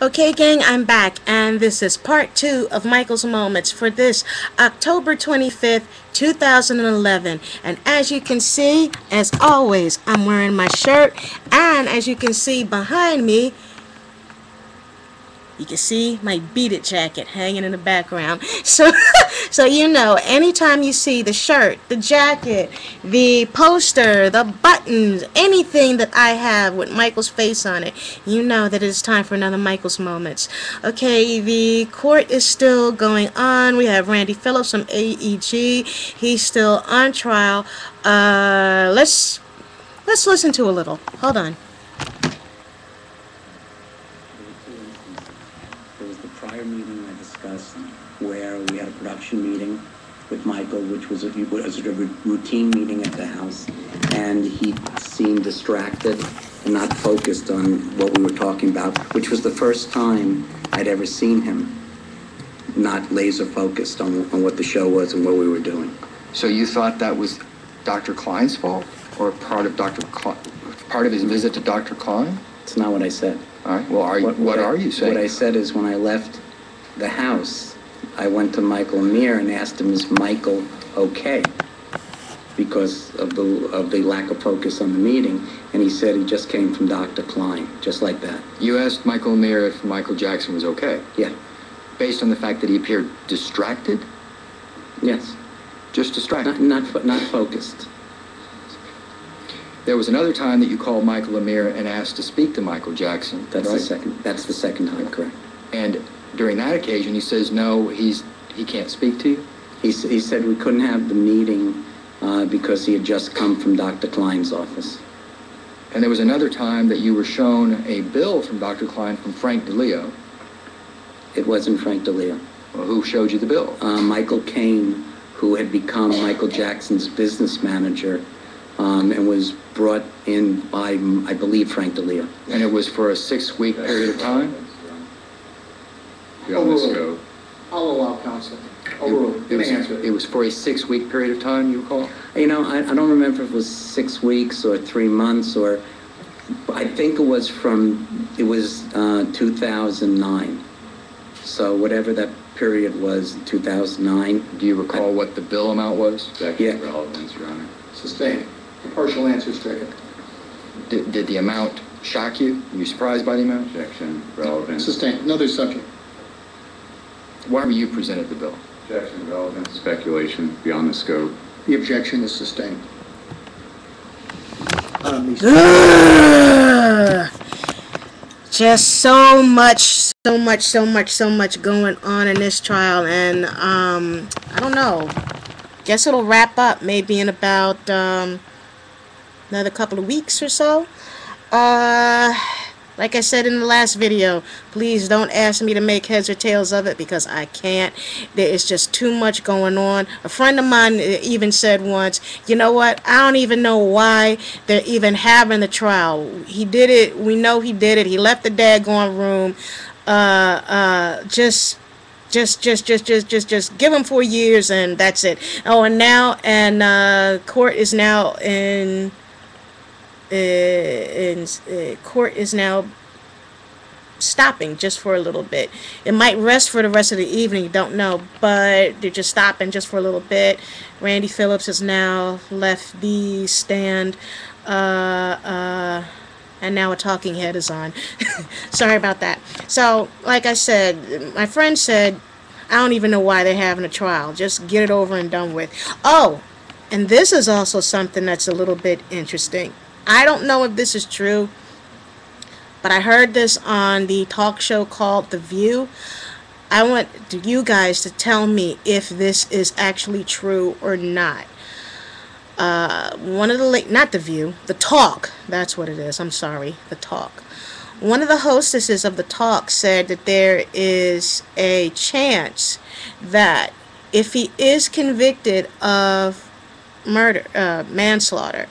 Okay, gang, I'm back, and this is part 2 of Michael's Moments for this October 25th, 2011. And as you can see, as always, I'm wearing my shirt, and as you can see behind me, you can see my Beat It jacket hanging in the background. So you know, anytime you see the shirt, the jacket, the poster, the buttons, anything that I have with Michael's face on it, you know that it is time for another Michael's Moments. Okay, the court is still going on. We have Randy Phillips from AEG. He's still on trial. Let's listen to a little. Hold on. Prior meeting I discussed where we had a production meeting with Michael, which was a routine meeting at the house, and he seemed distracted and not focused on what we were talking about, which was the first time I'd ever seen him not laser focused on what the show was and what we were doing. So you thought that was Dr. Klein's fault, or part of part of his visit to Dr. Klein? It's not what I said. All right. Well, what are you saying? What I said is when I left the house, I went to Michael Mir and asked him, "Is Michael okay?" Because of the lack of focus on the meeting, and he said he just came from Dr. Klein, just like that. You asked Michael Mir if Michael Jackson was okay? Yeah. Based on the fact that he appeared distracted? Yes. Just distracted? Not focused. There was another time that you called Michael Amir and asked to speak to Michael Jackson. That's right? That's the second time, correct. And during that occasion, he says no, he can't speak to you. He said we couldn't have the meeting because he had just come from Dr. Klein's office. And there was another time that you were shown a bill from Dr. Klein from Frank DeLeo. It wasn't Frank DeLeo. Well, who showed you the bill? Michael Caine, who had become Michael Jackson's business manager, and was brought in by, I believe, Frank DeLeo. And it was for a 6-week period of time? I'll allow counsel. It was for a 6-week period of time, you recall? You know, I don't remember if it was 6 weeks or 3 months, or I think it was 2009. So whatever that period was, 2009. Do you recall what the bill amount was? Yeah. Relevance, Your Honor. Sustained. A partial answer is stricken. Did the amount shock you? Were you surprised by the amount? Objection. Relevance. Sustained. Another subject. Why were you presented the bill? Objection. Relevance. Speculation beyond the scope. The objection is sustained. Just so much going on in this trial, and I don't know. Guess it'll wrap up maybe in about another couple of weeks or so. Like I said in the last video, please don't ask me to make heads or tails of it because I can't. There is just too much going on. A friend of mine even said once, you know what, I don't even know why they're even having the trial. He did it. We know he did it. He left the daggone room. Just give him 4 years and that's it. Oh, and now, court is now court is now stopping just for a little bit. It might rest for the rest of the evening, don't know, but they're just stopping just for a little bit. Randy Phillips has now left the stand, and now a talking head is on. Sorry about that. So, like I said, my friend said, I don't even know why they're having a trial. Just get it over and done with. Oh, and this is also something that's a little bit interesting. I don't know if this is true, but I heard this on the talk show called The View. I want you guys to tell me if this is actually true or not. One of the not The View, The Talk, that's what it is, I'm sorry, The Talk. One of the hostesses of The Talk said that there is a chance that if he is convicted of murder, manslaughter,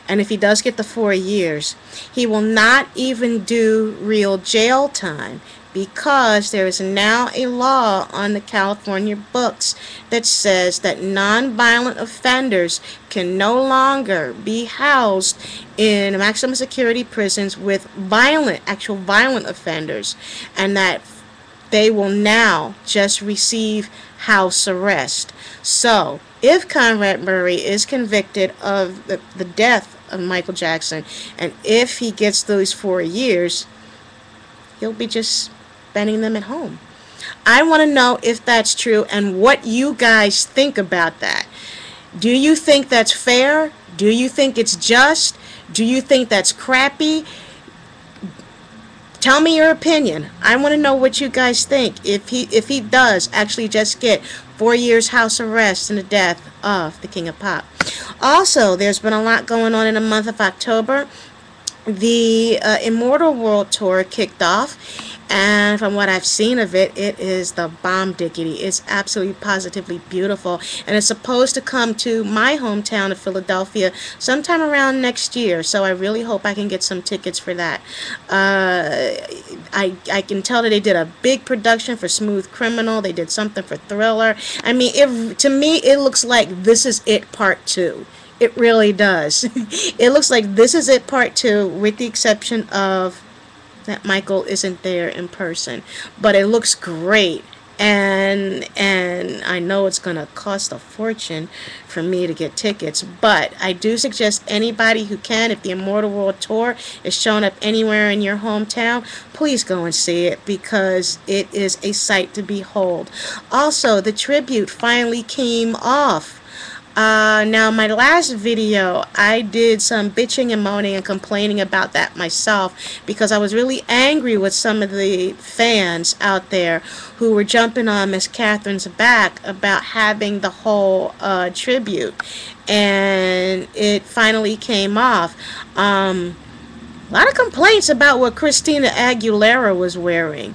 and if he does get the 4 years, he will not even do real jail time, because there is now a law on the California books that says that nonviolent offenders can no longer be housed in maximum security prisons with actual violent offenders, and that they will now just receive house arrest. So, if Conrad Murray is convicted of the death of Michael Jackson, and if he gets those 4 years, he'll be just spending them at home. I want to know if that's true and what you guys think about that. Do you think that's fair? Do you think it's just? Do you think that's crappy? Tell me your opinion. I want to know what you guys think. If he does actually just get 4 years house arrest in the death of the King of Pop. Also, there's been a lot going on in the month of October. The Immortal World Tour kicked off, and from what I've seen of it, it is the bomb diggity. It's absolutely positively beautiful, and it's supposed to come to my hometown of Philadelphia sometime around next year, so I really hope I can get some tickets for that. I can tell that they did a big production for Smooth Criminal. They did something for Thriller. I mean, to me, it looks like This Is It Part 2. It really does. It looks like This Is It Part 2, with the exception of that Michael isn't there in person. But it looks great. And I know it's going to cost a fortune for me to get tickets. But I do suggest anybody who can, if the Immortal World Tour is showing up anywhere in your hometown, please go and see it, because it is a sight to behold. Also, the tribute finally came off. Now, my last video, I did some bitching and moaning and complaining about that myself, because I was really angry with some of the fans out there who were jumping on Miss Catherine's back about having the whole tribute, and it finally came off. A lot of complaints about what Christina Aguilera was wearing.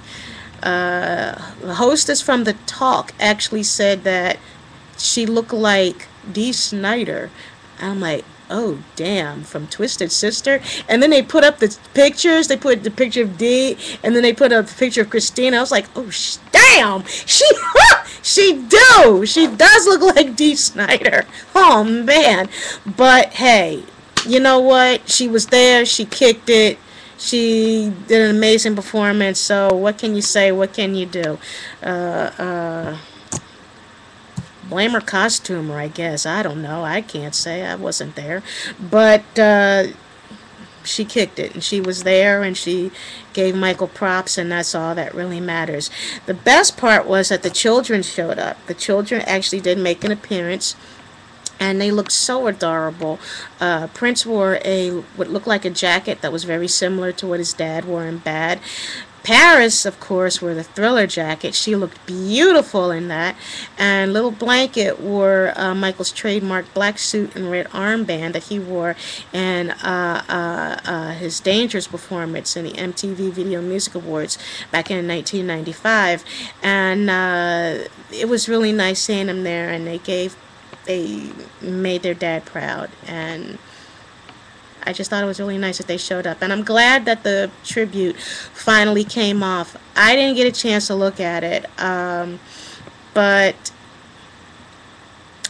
The hostess from The Talk actually said that she looked like Dee Snider. I'm like, oh damn, from Twisted Sister. And then they put up the pictures. They put the picture of Dee, and then they put up the picture of Christina. I was like, oh damn, she does look like Dee Snider. Oh man. But hey, you know what? She was there. She kicked it. She did an amazing performance. So what can you say? What can you do? Blame her costumer, I guess. I don't know. I can't say. I wasn't there. But she kicked it, and she was there, and she gave Michael props, and that's all that really matters. The best part was that the children showed up. The children actually did make an appearance, and they looked so adorable. Prince wore what looked like a jacket that was very similar to what his dad wore in Bad. Paris, of course, wore the Thriller jacket. She looked beautiful in that. And Little Blanket wore Michael's trademark black suit and red armband that he wore in his Dangerous performance in the MTV Video Music Awards back in 1995. And it was really nice seeing him there, and they made their dad proud. And I just thought it was really nice that they showed up. And I'm glad that the tribute finally came off. I didn't get a chance to look at it, but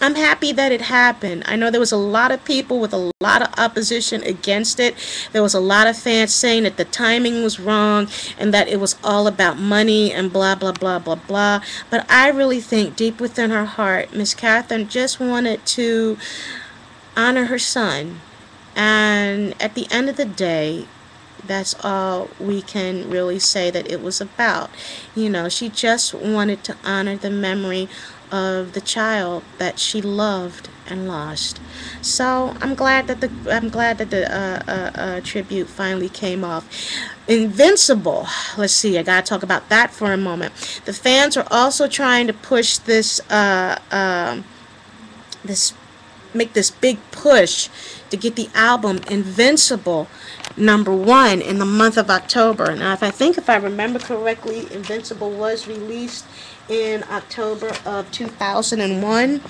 I'm happy that it happened. I know there was a lot of people with a lot of opposition against it. There was a lot of fans saying that the timing was wrong and that it was all about money and blah, blah, blah, blah, blah. But I really think deep within her heart, Miss Catherine just wanted to honor her son. And at the end of the day, that's all we can really say that it was about. You know, she just wanted to honor the memory of the child that she loved and lost. So I'm glad that the tribute finally came off. Invincible. Let's see. I gotta talk about that for a moment. The fans are also trying to push make this big push to get the album Invincible #1 in the month of October. Now, if I remember correctly, Invincible was released in October of 2001,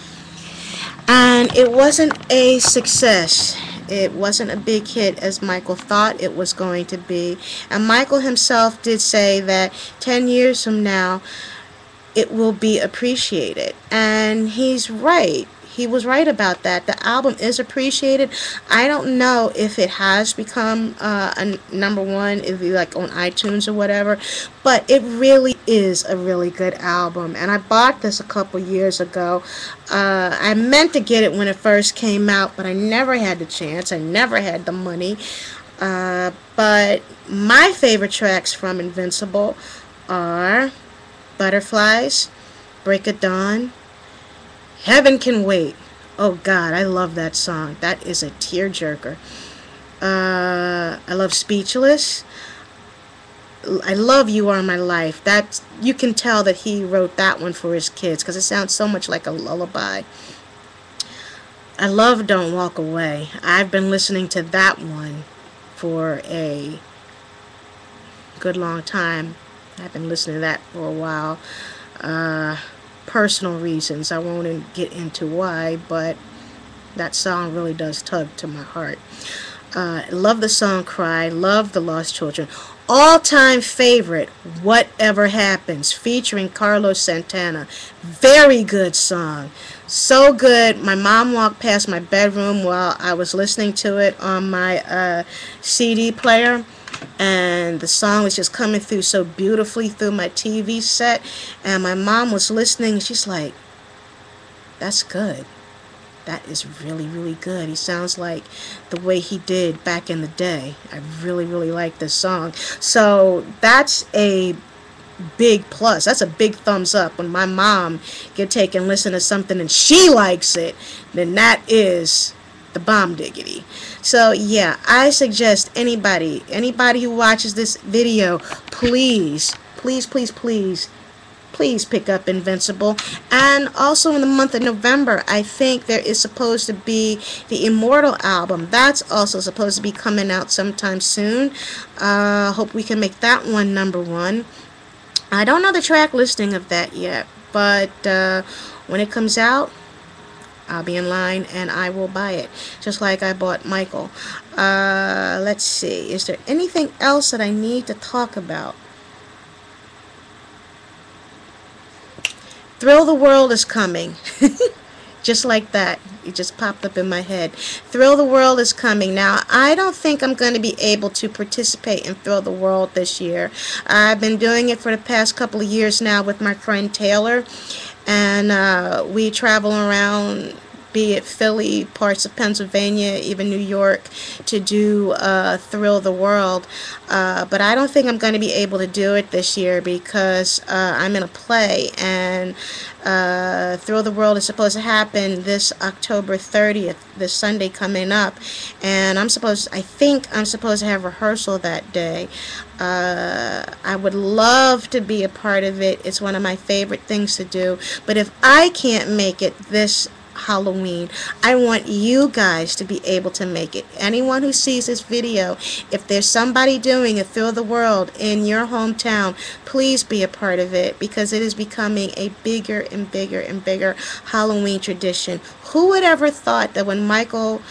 and it wasn't a success. It wasn't a big hit as Michael thought it was going to be. And Michael himself did say that 10 years from now, it will be appreciated. And he's right. He was right about that. The album is appreciated. I don't know if it has become a number one, if you like on iTunes or whatever, but it really is a really good album. And I bought this a couple years ago. I meant to get it when it first came out, but I never had the chance. I never had the money. But my favorite tracks from Invincible are Butterflies, Break of Dawn, Heaven Can Wait. Oh God, I love that song. That is a tearjerker. I love Speechless. I love You Are My Life. That's, you can tell that he wrote that one for his kids because it sounds so much like a lullaby. I love Don't Walk Away. I've been listening to that one for a good long time. I've been listening to that for a while. Personal reasons. I won't get into why, but that song really does tug to my heart. Love the song Cry. Love the Lost Children. All-time favorite, Whatever Happens, featuring Carlos Santana. Very good song. So good. My mom walked past my bedroom while I was listening to it on my CD player. And the song was just coming through so beautifully through my TV set. And my mom was listening. And she's like, that's good. That is really, really good. He sounds like the way he did back in the day. I really, really like this song. So that's a big plus. That's a big thumbs up. When my mom can take and listen to something and she likes it, then that is the bomb diggity. So yeah, I suggest anybody who watches this video, please pick up Invincible. And also in the month of November, I think there is supposed to be the Immortal album. That's also supposed to be coming out sometime soon. Hope we can make that one number one. I don't know the track listing of that yet, but when it comes out, I'll be in line and I will buy it, just like I bought Michael. Let's see, is there anything else that I need to talk about? Thrill the World is coming. Just like that. It just popped up in my head. Thrill the World is coming. Now, I don't think I'm going to be able to participate in Thrill the World this year. I've been doing it for the past couple of years now with my friend Taylor. And we travel around, be it Philly, parts of Pennsylvania, even New York, to do Thrill the World. But I don't think I'm going to be able to do it this year because I'm in a play, and Thrill the World is supposed to happen this October 30th, this Sunday coming up, and I think I'm supposed to have rehearsal that day. I would love to be a part of it. It's one of my favorite things to do. But if I can't make it this Halloween, I want you guys to be able to make it. Anyone who sees this video, if there's somebody doing a Thrill the World in your hometown, please be a part of it, because it is becoming a bigger and bigger and bigger Halloween tradition. Who would ever thought that when Michael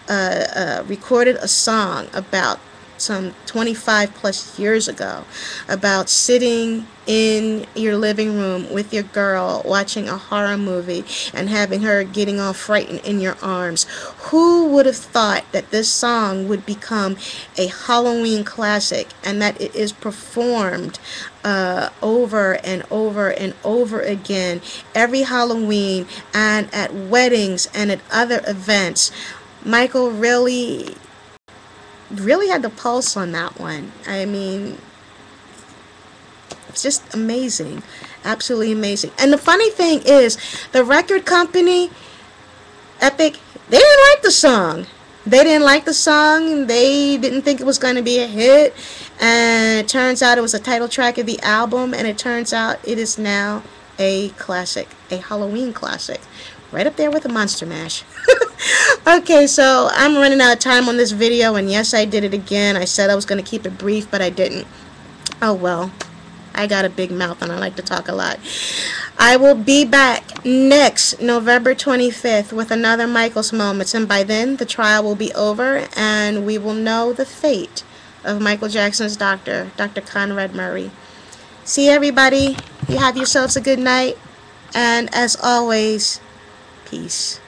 recorded a song about some 25 plus years ago about sitting in your living room with your girl watching a horror movie and having her getting all frightened in your arms, who would have thought that this song would become a Halloween classic, and that it is performed over and over and over again every Halloween and at weddings and at other events? Michael really had the pulse on that one. I mean, it's just amazing. Absolutely amazing. And the funny thing is, the record company, Epic, they didn't like the song. They didn't like the song. They didn't think it was going to be a hit. And it turns out it was a title track of the album. And it turns out it is now a classic, a Halloween classic. Right up there with a Monster Mash. Okay, so I'm running out of time on this video, and yes, I did it again. I said I was going to keep it brief, but I didn't. Oh well. I got a big mouth and I like to talk a lot. I will be back next November 25th with another Michael's Moments, and by then the trial will be over and we will know the fate of Michael Jackson's doctor, Dr. Conrad Murray. See everybody. You have yourselves a good night, and as always, peace.